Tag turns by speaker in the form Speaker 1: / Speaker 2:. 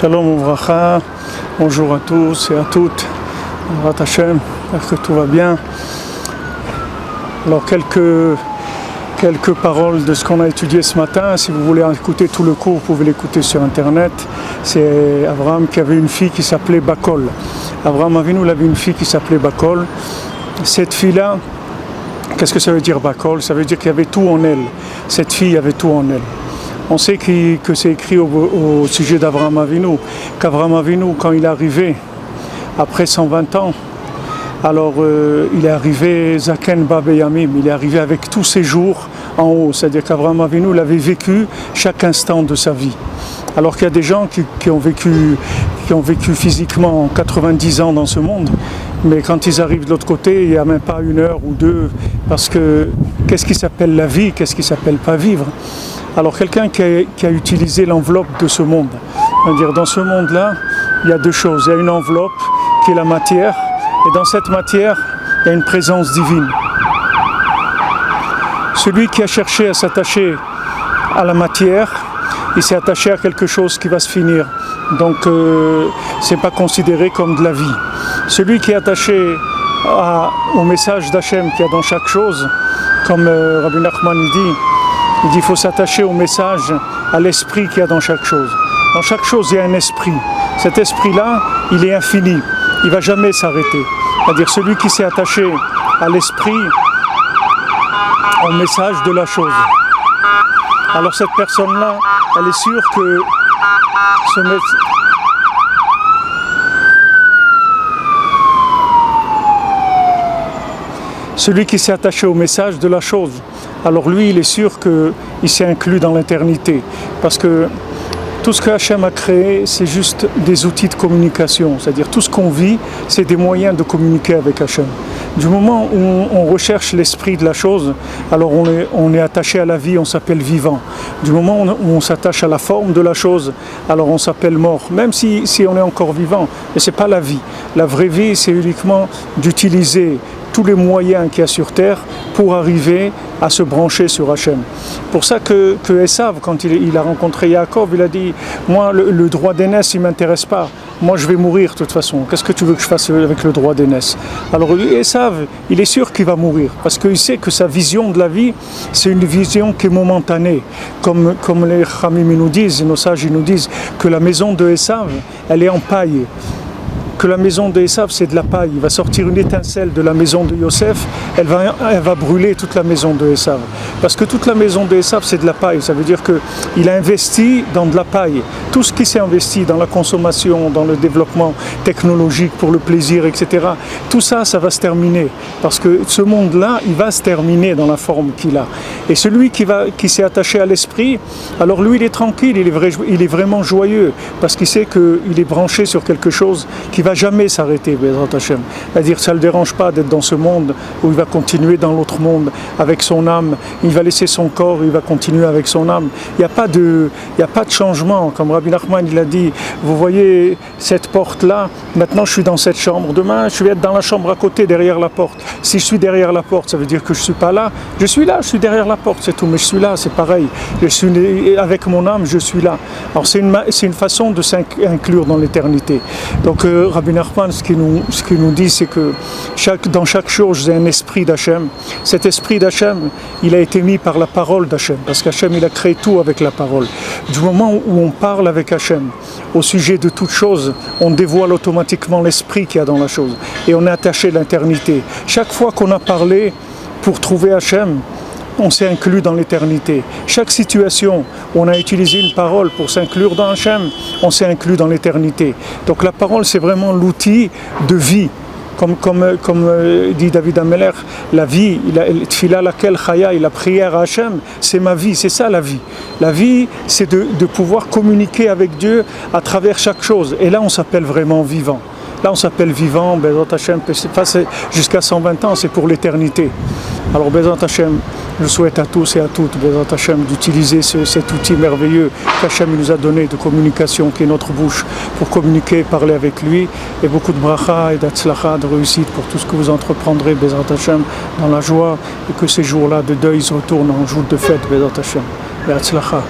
Speaker 1: Shalom Uvracha, bonjour à tous et à toutes. Rat Hashem, j'espère que tout va bien. Alors quelques paroles de ce qu'on a étudié ce matin. Si vous voulez écouter tout le cours, vous pouvez l'écouter sur internet. C'est Abraham qui avait une fille qui s'appelait Bakol. Abraham Avinu avait une fille qui s'appelait Bakol. Cette fille-là, qu'est-ce que ça veut dire Bakol? Ça veut dire qu'il y avait tout en elle. Cette fille avait tout en elle. On sait que c'est écrit au sujet d'Abraham Avinu, qu'Abraham Avinu, quand il est arrivé, après 120 ans, alors il est arrivé Zaken Ba Beyamim, il est arrivé avec tous ses jours en haut, c'est-à-dire qu'Abraham Avinu il avait vécu chaque instant de sa vie. Alors qu'il y a des gens qui ont vécu physiquement 90 ans dans ce monde, mais quand ils arrivent de l'autre côté, il n'y a même pas une heure ou deux, parce que qu'est-ce qui s'appelle la vie, qu'est-ce qui s'appelle pas vivre? Alors quelqu'un qui a utilisé l'enveloppe de ce monde, c'est-à-dire dans ce monde-là, il y a deux choses. Il y a une enveloppe qui est la matière, et dans cette matière, il y a une présence divine. Celui qui a cherché à s'attacher à la matière, il s'est attaché à quelque chose qui va se finir. Donc c'est pas considéré comme de la vie. Celui qui est attaché au message d'Hachem qu'il y a dans chaque chose, comme Rabbi Nachman il dit qu'il faut s'attacher au message, à l'esprit qu'il y a dans chaque chose. Dans chaque chose, il y a un esprit. Cet esprit-là, il est infini. Il ne va jamais s'arrêter. C'est-à-dire celui qui s'est attaché à l'esprit, au message de la chose. Alors cette personne-là, elle est sûre que celui qui s'est attaché au message de la chose, alors lui, il est sûr qu'il s'est inclus dans l'éternité. Parce que tout ce que Hachem a créé, c'est juste des outils de communication. C'est-à-dire tout ce qu'on vit, c'est des moyens de communiquer avec Hachem. Du moment où on recherche l'esprit de la chose, alors on est attaché à la vie, on s'appelle vivant. Du moment où on s'attache à la forme de la chose, alors on s'appelle mort. Même si on est encore vivant, mais ce n'est pas la vie. La vraie vie, c'est uniquement d'utiliser tous les moyens qu'il y a sur terre pour arriver à se brancher sur Hachem. Pour ça que Esav, quand il a rencontré Yaakov, il a dit « Moi, le droit d'aînesse, il ne m'intéresse pas. Moi, je vais mourir de toute façon. Qu'est-ce que tu veux que je fasse avec le droit d'aînesse ?» Alors Esav, il est sûr qu'il va mourir, parce qu'il sait que sa vision de la vie, c'est une vision qui est momentanée. Comme les Chamim nous disent, nos sages nous disent, que la maison de Esav, elle est en paille. Que la maison de Esav c'est de la paille, il va sortir une étincelle de la maison de Yosef, elle va brûler toute la maison de Esav. Parce que toute la maison de Esav c'est de la paille, ça veut dire qu'il a investi dans de la paille. Tout ce qui s'est investi dans la consommation, dans le développement technologique pour le plaisir, etc. Tout ça, ça va se terminer. Parce que ce monde-là, il va se terminer dans la forme qu'il a. Et celui qui s'est attaché à l'esprit, alors lui il est tranquille, il est vraiment joyeux, parce qu'il sait qu'il est branché sur quelque chose qui va jamais s'arrêter, Bezrat Hashem. C'est-à-dire ça ne le dérange pas d'être dans ce monde où il va continuer dans l'autre monde avec son âme, il va laisser son corps, il va continuer avec son âme. Il n'y a pas de changement, comme Rabbi Nachman il a dit, vous voyez cette porte-là, maintenant je suis dans cette chambre, demain je vais être dans la chambre à côté, derrière la porte. Si je suis derrière la porte, ça veut dire que je ne suis pas là, je suis là, je suis derrière la porte, c'est tout, mais je suis là, c'est pareil. Je suis, avec mon âme, je suis là. Alors c'est une façon de s'inclure dans l'éternité. Donc Rabbi Nachman, ce qu'il nous dit, c'est que dans chaque chose, il y a un esprit d'Hachem. Cet esprit d'Hachem, il a été mis par la parole d'Hachem, parce qu'Hachem, il a créé tout avec la parole. Du moment où on parle avec Hachem, au sujet de toute chose, on dévoile automatiquement l'esprit qu'il y a dans la chose. Et on est attaché à l'éternité. Chaque fois qu'on a parlé pour trouver Hachem, on s'est inclus dans l'éternité. Chaque situation où on a utilisé une parole pour s'inclure dans Hachem, on s'est inclus dans l'éternité. Donc la parole, c'est vraiment l'outil de vie. Comme dit David Ameler, la vie, tfila laquelle chaya, la prière à Hachem, c'est ma vie, c'est ça la vie. La vie, c'est de pouvoir communiquer avec Dieu à travers chaque chose. Et là, on s'appelle vraiment vivant. Là, on s'appelle vivant, Bezrat Hashem, jusqu'à 120 ans, c'est pour l'éternité. Alors, Bezrat Hashem, je souhaite à tous et à toutes, Bezrat Hashem, d'utiliser cet outil merveilleux qu'Hachem nous a donné de communication, qui est notre bouche, pour communiquer, parler avec lui, et beaucoup de bracha et d'atzlacha, de réussite pour tout ce que vous entreprendrez, Bezrat Hashem, dans la joie, et que ces jours-là de deuil se retournent en jours de fête, Bezrat Hashem, et atzlacha.